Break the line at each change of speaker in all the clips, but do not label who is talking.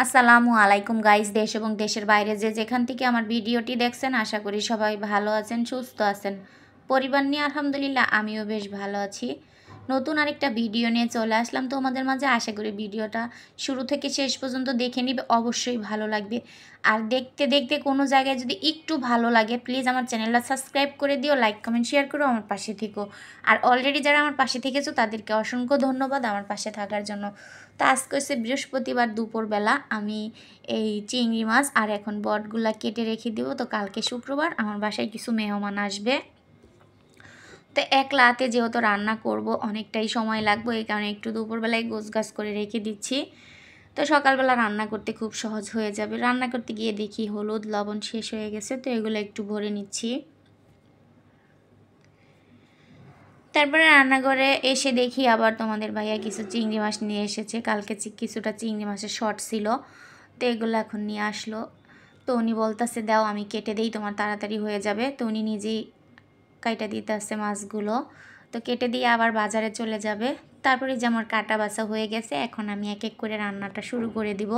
আসসালামু আলাইকুম গাইস, দেশ এবং দেশের বাইরে যে যেখান থেকে আমার ভিডিওটি দেখছেন, আশা করি সবাই ভালো আছেন, সুস্থ আছেন। পরিবার নিয়ে আলহামদুলিল্লাহ আমিও বেশ ভালো আছি। নতুন আরেকটা ভিডিও নিয়ে চলে আসলাম তোমাদের মাঝে। আশা করি ভিডিওটা শুরু থেকে শেষ পর্যন্ত দেখে নিবে, অবশ্যই ভালো লাগবে। আর দেখতে দেখতে কোনো জায়গায় যদি একটু ভালো লাগে, প্লিজ আমার চ্যানেলটা সাবস্ক্রাইব করে দিও, লাইক কমেন্ট শেয়ার করো, আমার পাশে থেকো। আর অলরেডি যারা আমার পাশে থেকেছো তাদেরকে অসংখ্য ধন্যবাদ আমার পাশে থাকার জন্য। তো আজকে হচ্ছে বৃহস্পতিবার দুপুরবেলা, আমি এই চিংড়ি মাছ আর এখন বটগুলা কেটে রেখে দিব। তো কালকে শুক্রবার আমার বাসায় কিছু মেহমান আসবে, তো একলা হাতে যেহেতু রান্না করব অনেকটাই সময় লাগবে, এই কারণে একটু দুপুরবেলায় গোছগাছ করে রেখে দিচ্ছি। তো সকালবেলা রান্না করতে খুব সহজ হয়ে যাবে। রান্না করতে গিয়ে দেখি হলুদ লবণ শেষ হয়ে গেছে, তো এগুলো একটু ভরে নিচ্ছি। তারপরে রান্নাঘরে এসে দেখি আবার তোমাদের ভাইয়া কিছু চিংড়ি মাছ নিয়ে এসেছে। কালকে কিছুটা চিংড়ি মাছের শর্ট ছিল, তো এগুলো এখন নিয়ে আসলো। তো উনি বলতেছে দাও আমি কেটে দেই, তোমার তাড়াতাড়ি হয়ে যাবে। তো উনি নিজেই কাইটা দিতে আসছে মাছগুলো, তো কেটে দিয়ে আবার বাজারে চলে যাবে। তারপরে যে আমার কাটা বাছা হয়ে গেছে, এখন আমি এক এক করে রান্নাটা শুরু করে দিব।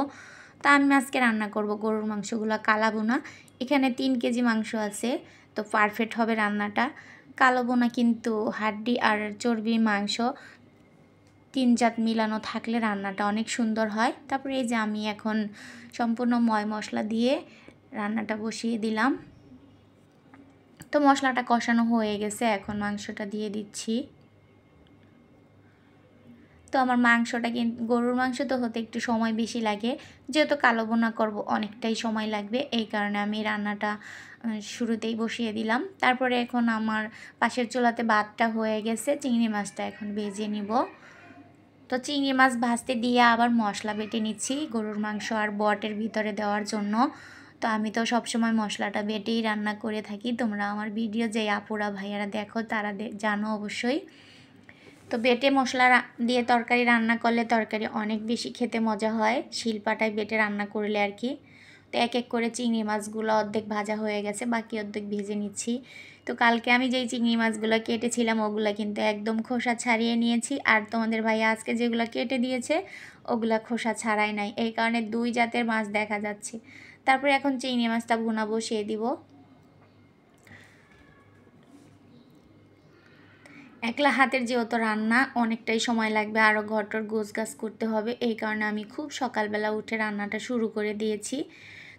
তা আমি আজকে রান্না করব গরুর মাংসগুলো কালা বোনা। এখানে 3 কেজি মাংস আছে, তো পারফেক্ট হবে রান্নাটা। কালো বোনা কিন্তু হাড্ডি আর চর্বি মাংস 3 জাত মিলানো থাকলে রান্নাটা অনেক সুন্দর হয়। তারপরে এই যে আমি এখন সম্পূর্ণ ময় মশলা দিয়ে রান্নাটা বসিয়ে দিলাম। তো মশলাটা কষানো হয়ে গেছে, এখন মাংসটা দিয়ে দিচ্ছি। তো আমার মাংসটা কিন্তু গরুর মাংস তো হতে একটু সময় বেশি লাগে, যেহেতু কালো বোনা করবো অনেকটাই সময় লাগবে, এই কারণে আমি রান্নাটা শুরুতেই বসিয়ে দিলাম। তারপরে এখন আমার পাশের চুলাতে ভাতটা হয়ে গেছে, চিংড়ি মাছটা এখন ভেজে নিব। তো চিংড়ি মাছ ভাজতে দিয়ে আবার মশলা বেটে নিচ্ছি গরুর মাংস আর বটের ভিতরে দেওয়ার জন্য। তো আমি তো সবসময় মশলাটা বেটেই রান্না করে থাকি। তোমরা আমার ভিডিও যে আপুরা ভাইয়ারা দেখো তারা জানো অবশ্যই। তো বেটে মশলা দিয়ে তরকারি রান্না করলে তরকারি অনেক বেশি খেতে মজা হয়, শিলপাটায় বেটে রান্না করলে আর কি। তো এক এক করে চিংড়ি মাছগুলো অর্ধেক ভাজা হয়ে গেছে, বাকি অর্ধেক ভেজে নিচ্ছি। তো কালকে আমি যেই চিংড়ি মাছগুলো কেটেছিলাম ওগুলো কিন্তু একদম খোসা ছাড়িয়ে নিয়েছি, আর তোমাদের ভাইয়া আজকে যেগুলো কেটে দিয়েছে ওগুলা খোসা ছাড়াই নাই, এই কারণে 2 জাতের মাছ দেখা যাচ্ছে। তারপরে এখন চিংড়ি মাছটা ভুনা বসিয়ে দিব। একলা হাতের যেহেতু রান্না অনেকটাই সময় লাগবে, আরও ঘরটর গোছগাছ করতে হবে, এই কারণে আমি খুব সকালবেলা উঠে রান্নাটা শুরু করে দিয়েছি।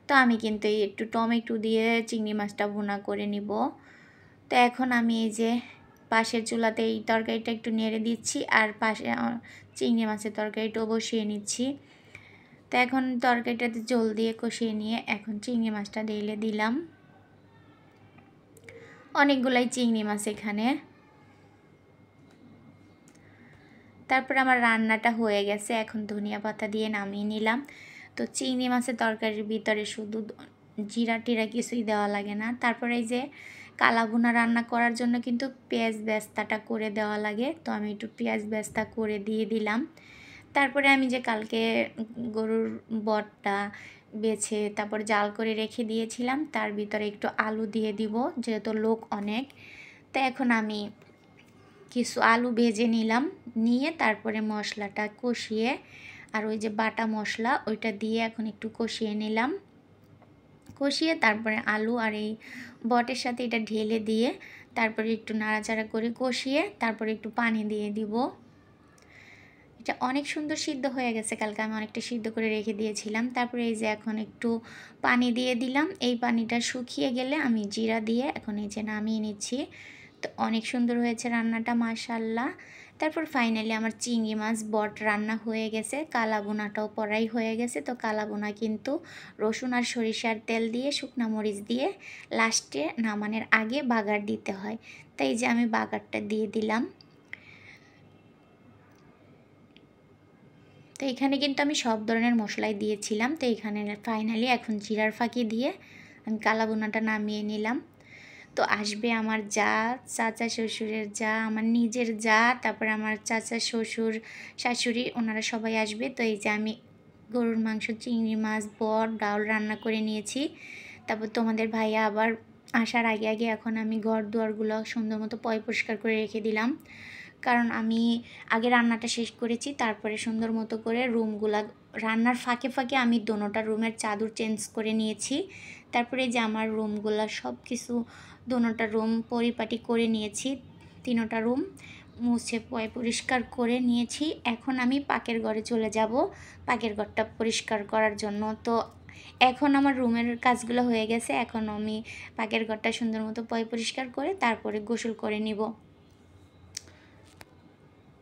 তো আমি কিন্তু এই একটু টমেটো দিয়ে চিংড়ি মাছটা ভুনা করে নিব। তো এখন আমি এই যে পাশের চুলাতে এই তরকারিটা একটু নেড়ে দিচ্ছি, আর পাশে চিংড়ি মাছের তরকারিটাও বসিয়ে নিচ্ছি। তো এখন তরকারিটাতে জল দিয়ে কষিয়ে নিয়ে এখন চিংড়ি মাছটা ঢেলে দিলাম। অনেকগুলাই চিংড়ি মাছ এখানে। তারপর আমার রান্নাটা হয়ে গেছে, এখন ধনিয়া পাতা দিয়ে নামিয়ে নিলাম। তো চিংড়ি মাছের তরকারির ভিতরে শুধু জিরা টিরা কিছুই দেওয়া লাগে না। তারপরে এই যে কালা ভুনা রান্না করার জন্য কিন্তু পেঁয়াজ বেস্তাটা করে দেওয়া লাগে, তো আমি একটু পেঁয়াজ বেস্তা করে দিয়ে দিলাম। তারপরে আমি যে কালকে গরুর বটটা বেছে তারপর জাল করে রেখে দিয়েছিলাম, তার ভিতরে একটু আলু দিয়ে দিব, যেহেতু লোক অনেক। তো এখন আমি কিছু আলু ভেজে নিলাম, নিয়ে তারপরে মশলাটা কষিয়ে আর ওই যে বাটা মশলা ওইটা দিয়ে এখন একটু কষিয়ে নিলাম। কষিয়ে তারপরে আলু আর এই বটের সাথে এটা ঢেলে দিয়ে তারপরে একটু নাড়াচাড়া করে কষিয়ে তারপরে একটু পানি দিয়ে দিব। এটা অনেক সুন্দর সিদ্ধ হয়ে গেছে, কালকে আমি অনেকটা সিদ্ধ করে রেখে দিয়েছিলাম। তারপরে এই যে এখন একটু পানি দিয়ে দিলাম, এই পানিটা শুকিয়ে গেলে আমি জিরা দিয়ে এখন এই যে নামিয়ে নিচ্ছি। তো অনেক সুন্দর হয়েছে রান্নাটা, মাশাল্লাহ। তারপর ফাইনালি আমার চিংড়ি মাছ বট রান্না হয়ে গেছে, কালা বোনাটাও পড়াই হয়ে গেছে। তো কালা বোনা কিন্তু রসুন আর সরিষার তেল দিয়ে শুকনা মরিচ দিয়ে লাস্টে নামানোর আগে বাগার দিতে হয়, তাই যে আমি বাগারটা দিয়ে দিলাম। তো এখানে কিন্তু আমি সব ধরনের মশলাই দিয়েছিলাম। তো এখানে ফাইনালি এখন জিরার ফাঁকি দিয়ে আমি কালা বোনাটা নামিয়ে নিলাম। তো আসবে আমার যা, চাচা শ্বশুরের যা, আমার নিজের যা, তারপরে আমার চাচা শ্বশুর শাশুড়ি ওনারা সবাই আসবে। তো এই যে আমি গরুর মাংস চিংড়ি মাছ বট ডাউল রান্না করে নিয়েছি। তারপর তোমাদের ভাইয়া আবার আসার আগে আগে এখন আমি ঘর দুয়ারগুলো সুন্দর মতো পরিষ্কার করে রেখে দিলাম। কারণ আমি আগে রান্নাটা শেষ করেছি, তারপরে সুন্দর মতো করে রুমগুলা রান্নার ফাঁকে ফাঁকে আমি দোনোটা রুমের চাদর চেঞ্জ করে নিয়েছি। তারপরে যে আমার রুমগুলা সব কিছু দোনোটা রুম পরিপাটি করে নিয়েছি, তিনোটা রুম মুছে পরিষ্কার করে নিয়েছি। এখন আমি পাকের ঘরে চলে যাব পাকের ঘরটা পরিষ্কার করার জন্য। তো এখন আমার রুমের কাজগুলো হয়ে গেছে, এখন আমি পাকের ঘরটা সুন্দর মতো পরিষ্কার করে তারপরে গোসল করে নিব।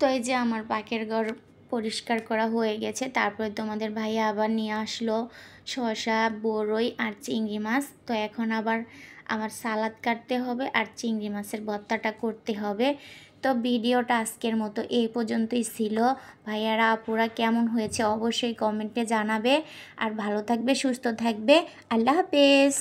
তো এই যে আমার পাকের ঘর পরিষ্কার করা হয়ে গেছে। তারপরে তোমাদের ভাইয়া আবার নিয়ে আসলো শসা, বড়ই আর চিংড়ি মাছ। তো এখন আবার আমার সালাদ কাটতে হবে আর চিংড়ি মাছের ভর্তাটা করতে হবে। তো ভিডিওটা আজকের মতো এই পর্যন্তই ছিল। ভাইয়ারা আপুরা কেমন হয়েছে অবশ্যই কমেন্টে জানাবে। আর ভালো থাকবে, সুস্থ থাকবে। আল্লাহ হাফেজ।